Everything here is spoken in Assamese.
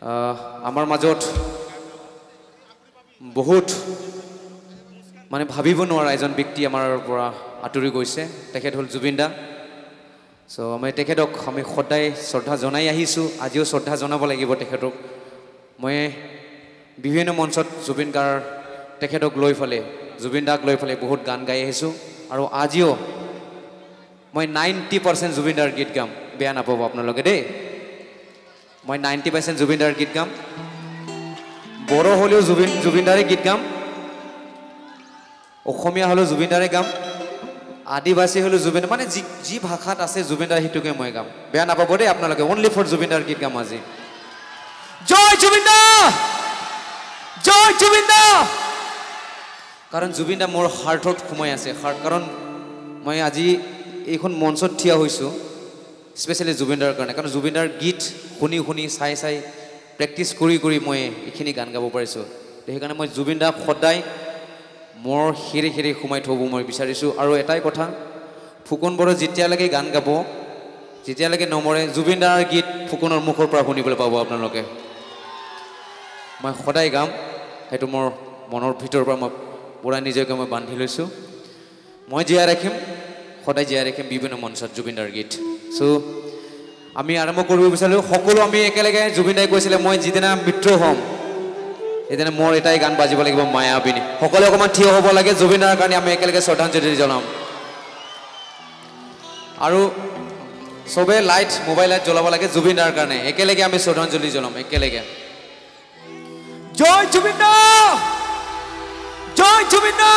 আমাৰ মাজত বহুত মানে ভাবিব নোৱাৰা এজন ব্যক্তি আমাৰ পৰা আঁতৰি গৈছে তেখেত হ'ল জুবিন দা সো আমি তেখেতক আমি সদায় শ্ৰদ্ধা জনাই আহিছোঁ আজিও শ্ৰদ্ধা জনাব লাগিব তেখেতক মই বিভিন্ন মঞ্চত জুবিন গাৰ তেখেতক লৈ ফেলে জুবিন দাক লৈ ফেলে বহুত গান গাই আহিছোঁ আৰু আজিও মই 90% জুবিন দাৰ গীত গাম বেয়া নাপাব আপোনালোকে দেই মই 90% জুবিন দাৰ গীত গাম বড়ো হ'লেও জুবিন দাৰে গীত গাম অসমীয়া হ'লেও জুবিন দাৰে গাম আদিবাসী হ'লেও জুবিন মানে যি ভাষাত আছে জুবিন দাৰ হিতুকে মই গাম বেয়া নাপাব দেই আপোনালোকে অনলি ফৰ জুবিন দাৰ গীত গাম আজি জয় জুবিন দা জয় জুবিন দা কাৰণ জুবিন দা মোৰ হাৰ্টত সোমাই আছে কাৰণ মই আজি এইখন মঞ্চত থিয়া হৈছোঁ স্পেচিয়েলি জুবিন দাৰ কাৰণে কাৰণ জুবিন দাৰ গীত শুনি শুনি চাই চাই প্ৰেক্টিছ কৰি কৰি মই এইখিনি গান গাব পাৰিছোঁ সেইকাৰণে মই জুবিন দাক সদায় মোৰ হিৰে হিৰে সোমাই থ'ব মই বিচাৰিছোঁ আৰু এটাই কথা ফুকন বড়ো যেতিয়ালৈকে গান গাব যেতিয়ালৈকে নমৰে জুবিন দাৰ গীত ফুকনৰ মুখৰ পৰা শুনিবলৈ পাব আপোনালোকে মই সদায় গাম সেইটো মোৰ মনৰ ভিতৰৰ পৰা মই পুৰা নিজকে মই বান্ধি লৈছোঁ মই জীয়াই ৰাখিম সদায় জীয়াই ৰাখিম বিভিন্ন মঞ্চত জুবিন দাৰ গীত সো আমি আৰম্ভ কৰিব বিচাৰোঁ সকলো আমি একেলগে জুবিন দাই কৈছিলে মই যিদিনা মৃত্যু হ'ম সেইদিনা মোৰ এটাই গান বাজিব লাগিব মায়াবিনী সকলোৱে অকণমান থিয় হ'ব লাগে জুবিন দাৰ কাৰণে আমি একেলগে শ্ৰদ্ধাঞ্জলি জনাম আৰু চবে লাইট মোবাইল লাইট জ্বলাব লাগে জুবিন দাৰ কাৰণে একেলগে আমি শ্ৰদ্ধাঞ্জলি জনাম একেলগে জয় জুবিন দা জয় জুবিন দা